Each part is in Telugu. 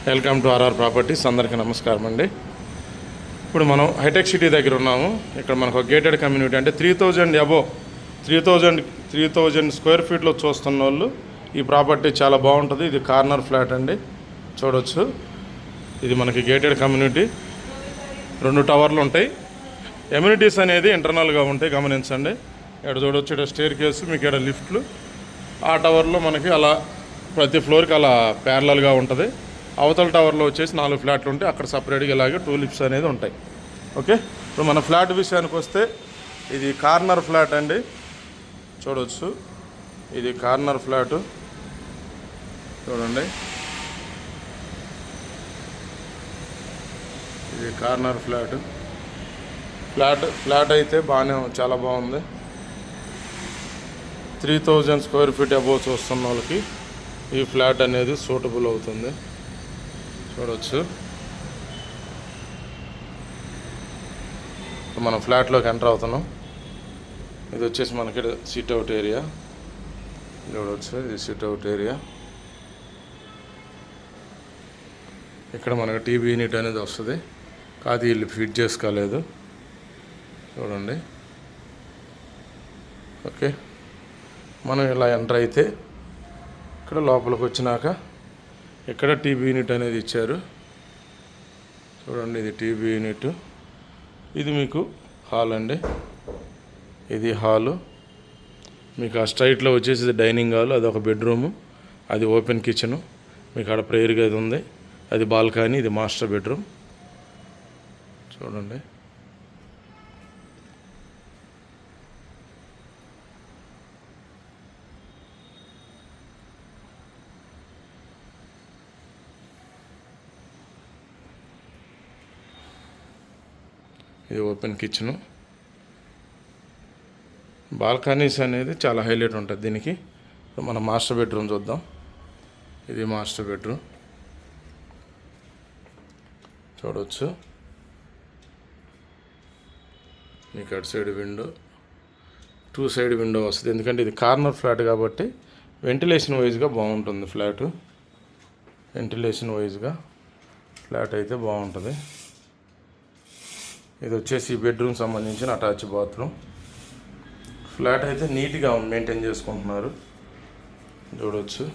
Welcome to RR properties. అందరికీ నమస్కారం అండి. ఇప్పుడు మనం హైటెక్ సిటీ దగ్గర ఉన్నాము. ఇక్కడ మనకు ఒక గేటెడ్ కమ్యూనిటీ అంటే 3000 అబోవ్ 3000 స్క్వేర్ ఫీట్లో చూస్తున్న వాళ్ళు ఈ ప్రాపర్టీ చాలా బాగుంటుంది. ఇది కార్నర్ ఫ్లాట్ అండి, చూడవచ్చు. ఇది మనకి గేటెడ్ కమ్యూనిటీ, 2 టవర్లు ఉంటాయి. ఎమ్యూనిటీస్ అనేది ఇంటర్నల్గా ఉంటాయి, గమనించండి. ఇక్కడ చూడవచ్చు, ఇక్కడ స్టేర్ కేసు, మీకు ఇక్కడ లిఫ్ట్లు. ఆ టవర్లో మనకి అలా ప్రతి ఫ్లోర్కి అలా ప్యారలల్గా ఉంటుంది. అవతల టవర్లో వచ్చేసి 4 ఫ్లాట్లు ఉంటాయి. అక్కడ సపరేట్గా ఇలాగే 2 లిఫ్ట్స్ అనేది ఉంటాయి. ఓకే, ఇప్పుడు మన ఫ్లాట్ విషయానికి వస్తే ఇది కార్నర్ ఫ్లాట్ అండి, చూడవచ్చు. ఇది కార్నర్ ఫ్లాటు, చూడండి. ఇది కార్నర్ ఫ్లాట్ అయితే చాలా బాగుంది. 3000 స్క్వేర్ ఫీట్ అబోవ్ చూస్తున్న వాళ్ళకి ఈ ఫ్లాట్ అనేది సూటబుల్ అవుతుంది, చూడవచ్చు. మనం ఫ్లాట్లోకి ఎంటర్ అవుతున్నాం. ఇది వచ్చేసి మనకి సిట్అవుట్ ఏరియా, చూడవచ్చు. ఇది సిట్అవుట్ ఏరియా. ఇక్కడ మనకు టీవీ యూనిట్ అనేది వస్తుంది, కాదు వీళ్ళు ఫిట్ చేసుకోలేదు, చూడండి. ఓకే, మనం ఇలా ఎంటర్ అయితే ఇక్కడ లోపలికి వచ్చినాక ఇక్కడ టీవీ యూనిట్ అనేది ఇచ్చారు, చూడండి. ఇది టీవీ యూనిట్. ఇది మీకు హాల్ అండి, ఇది హాలు. మీకు ఆ స్ట్రైట్లో వచ్చేసి డైనింగ్ హాల్, అది ఒక బెడ్రూము, అది ఓపెన్ కిచెను. మీకు ఆడ ప్రేయర్ గది ఉంది, అది బాల్కనీ, ఇది మాస్టర్ బెడ్రూమ్, చూడండి. ఇది ఓపెన్ కిచెను. బాల్కనీస్ అనేది చాలా హైలైట్ ఉంటుంది దీనికి. మనం మాస్టర్ బెడ్రూమ్ చూద్దాం. ఇది మాస్టర్ బెడ్రూమ్, చూడవచ్చు. మీకు అటు సైడ్ విండో, 2 సైడ్ విండో వస్తుంది. ఎందుకంటే ఇది కార్నర్ ఫ్లాట్ కాబట్టి వెంటిలేషన్ వైజ్గా బాగుంటుంది ఫ్లాటు. వెంటిలేషన్ వైజ్గా ఫ్లాట్ అయితే బాగుంటుంది. ఇది వచ్చేసి బెడ్రూమ్ సంబంధించిన అటాచ్ బాత్రూమ్. ఫ్లాట్ అయితే నీట్గా మెయింటైన్ చేసుకుంటున్నారు, చూడవచ్చు.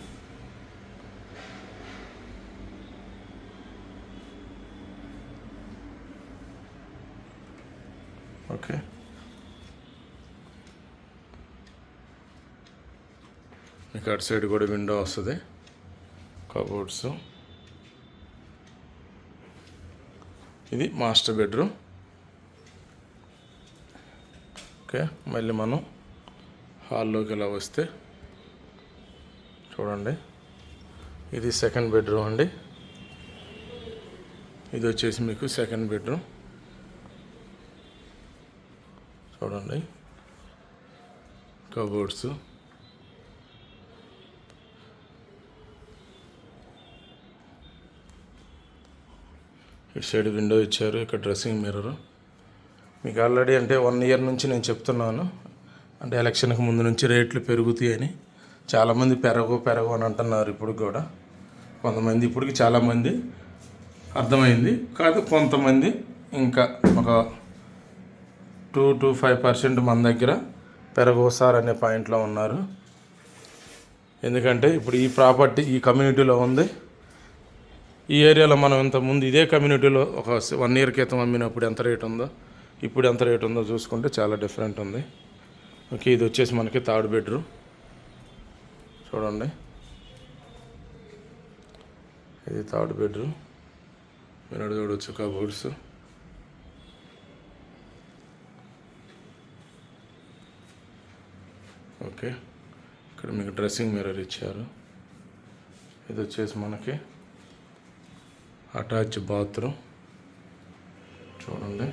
ఓకే, మీకు అటు సైడ్ కూడా విండో వస్తుంది, కబోర్డ్స్. ఇది మాస్టర్ బెడ్రూమ్. ఓకే, మళ్ళీ మనం హాల్లోకి ఇలా వస్తే చూడండి, ఇది సెకండ్ బెడ్రూమ్ అండి. ఇది వచ్చేసి మీకు సెకండ్ బెడ్రూమ్, చూడండి. కబోర్డ్స్, ఇటు సైడ్ విండో ఇచ్చారు. ఇక్కడ డ్రెస్సింగ్ మిర్రర్. మీకు ఆల్రెడీ అంటే 1 ఇయర్ నుంచి నేను చెప్తున్నాను, అంటే ఎలక్షన్కి ముందు నుంచి రేట్లు పెరుగుతాయని. చాలామంది పెరగవు అని అంటున్నారు. ఇప్పుడు కూడా కొంతమంది, ఇప్పటికి చాలామంది అర్థమైంది కాదు, కొంతమంది ఇంకా ఒక 2 to 5% మన దగ్గర పెరగవు సార్ అనే పాయింట్లో ఉన్నారు. ఎందుకంటే ఇప్పుడు ఈ ప్రాపర్టీ ఈ కమ్యూనిటీలో ఉంది. ఈ ఏరియాలో మనం ఇంతకుముందు ఇదే కమ్యూనిటీలో ఒక 1 ఇయర్ క్రితం అమ్మినప్పుడు ఎంత రేట్ ఉందో, ఇప్పుడు ఎంత రేట్ ఉందో చూసుకుంటే చాలా డిఫరెంట్ ఉంది. ఓకే, ఇది వచ్చేసి మనకి థర్డ్ బెడ్రూమ్, చూడండి. ఇది థర్డ్ బెడ్రూమ్, మీరు చూడవచ్చు. Cupboards, okay. ఇక్కడ మీకు డ్రెస్సింగ్ మిర్రర్ ఇచ్చారు. ఇది వచ్చేసి మనకి అటాచ్ బాత్రూమ్, చూడండి.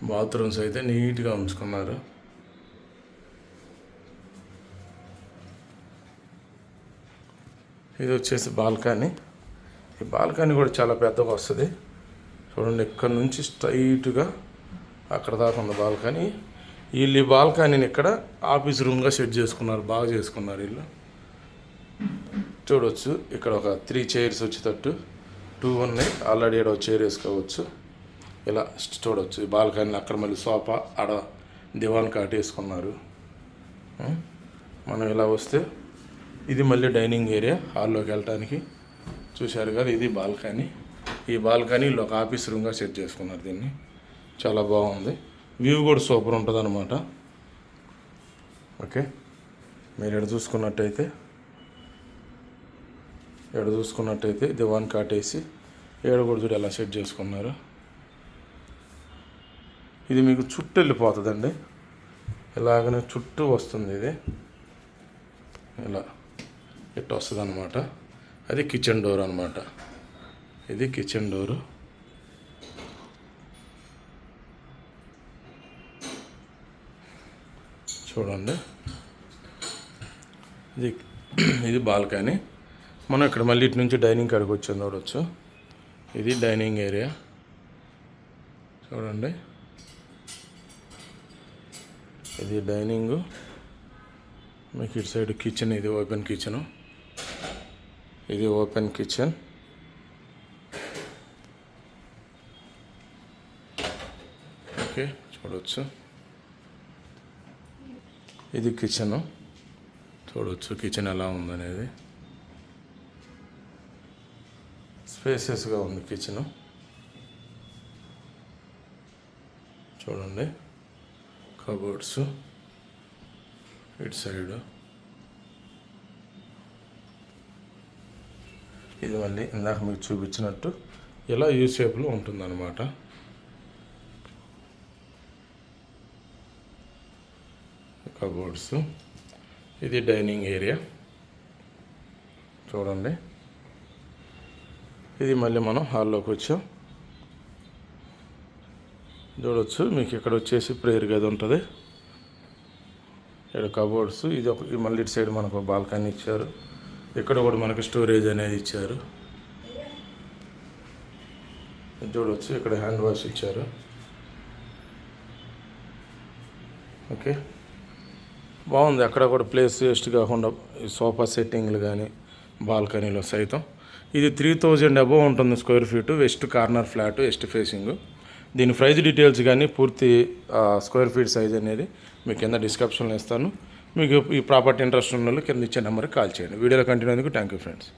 బాత్రూమ్స్ అయితే నీట్గా ఉంచుకున్నారు. ఇది వచ్చేసి బాల్కనీ. ఈ బాల్కనీ కూడా చాలా పెద్దగా వస్తుంది, చూడండి. ఇక్కడ నుంచి స్ట్రైట్గా అక్కడ దాకా ఉంది బాల్కనీ. వీళ్ళు ఈ బాల్కనీని ఇక్కడ ఆఫీస్ రూమ్గా సెట్ చేసుకున్నారు, బాగా చేసుకున్నారు వీళ్ళు. చూడవచ్చు ఇక్కడ ఒక 3 చైర్స్ వచ్చేటట్టు 2 ఉన్నాయి. ఆల్రెడీ ఇక్కడ ఒక చైర్ వేసుకోవచ్చు. ఇలా చూడవచ్చు ఈ బాల్కనీ. అక్కడ మళ్ళీ సోఫా, ఆడ దివాన్ కాట్ వేసుకున్నారు. మనం ఇలా వస్తే ఇది మళ్ళీ డైనింగ్ ఏరియా, హాల్లోకి వెళ్ళటానికి. చూశారు కదా, ఇది బాల్కనీ. ఈ బాల్కనీలో ఒక ఆఫీస్ రూమ్గా సెట్ చేసుకున్నారు దీన్ని. చాలా బాగుంది. వ్యూ కూడా సూపర్ ఉంటుంది అనమాట. ఓకే, మీరు ఎక్కడ చూసుకున్నట్టయితే దివాన్ కాట్ వేసి కూడా చూడు ఎలా సెట్ చేసుకున్నారు. ఇది మీకు చుట్టూ వెళ్ళిపోతుందండి. ఇలాగనే చుట్టూ వస్తుంది. ఇది ఇలా ఇట్లా వస్తుంది అనమాట. అది కిచెన్ డోర్ అనమాట. ఇది కిచెన్ డోరు. చూడండి, ఇది బాల్కనీ. మనం ఇక్కడ మళ్ళీ ఇటు నుంచి డైనింగ్ కాడికి వచ్చి చూడవచ్చు. ఇది డైనింగ్ ఏరియా. చూడండి, ఇది డైనింగు. మీకు ఇటు సైడ్ కిచెన్. ఇది ఓపెన్ కిచెను. ఇది ఓపెన్ కిచెన్. ఓకే, చూడవచ్చు. ఇది కిచెను. చూడవచ్చు కిచెన్ ఎలా ఉందనేది. స్పేసెస్గా ఉంది కిచెను. చూడండి, కబోర్డ్స్ ఇటు సైడు. ఇది మళ్ళీ ఇందాక మీకు చూపించినట్టు ఇలా యూ షేప్లో ఉంటుందన్నమాట. కబోర్డ్స్. ఇది డైనింగ్ ఏరియా. చూడండి, ఇది మళ్ళీ మనం హాల్లోకి వచ్చాం. చూడవచ్చు, మీకు ఇక్కడ వచ్చేసి ప్రేయర్ గది ఉంటుంది. ఇక్కడ కబోర్డ్స్. ఇది మళ్ళీ ఇటు సైడ్ మనకు బాల్కనీ ఇచ్చారు. ఇక్కడ కూడా మనకు స్టోరేజ్ అనేది ఇచ్చారు. చూడవచ్చు, ఇక్కడ హ్యాండ్ వాష్ ఇచ్చారు. ఓకే, బాగుంది. అక్కడ కూడా ప్లేస్ వేస్ట్ కాకుండా సోఫా సెట్టింగ్లు కానీ బాల్కనీలో సైతం. ఇది 3000 అబోవ్ ఉంటుంది square feet. West corner flat, west facing. దీని ప్రైస్ డీటెయిల్స్ కానీ పూర్తి స్క్వేర్ ఫీట్ సైజ్ అనేది మీకు కింద డిస్క్రిప్షన్లో ఇస్తాను. మీకు ఈ ప్రాపర్టీ ఇంట్రెస్ట్ ఉన్న వాళ్ళు కింద ఇచ్చే నెంబర్కి కాల్ చేయండి. వీడియోలో కంటిన్యూ అయ్యేందుకు థ్యాంక్ యూ ఫ్రెండ్స్.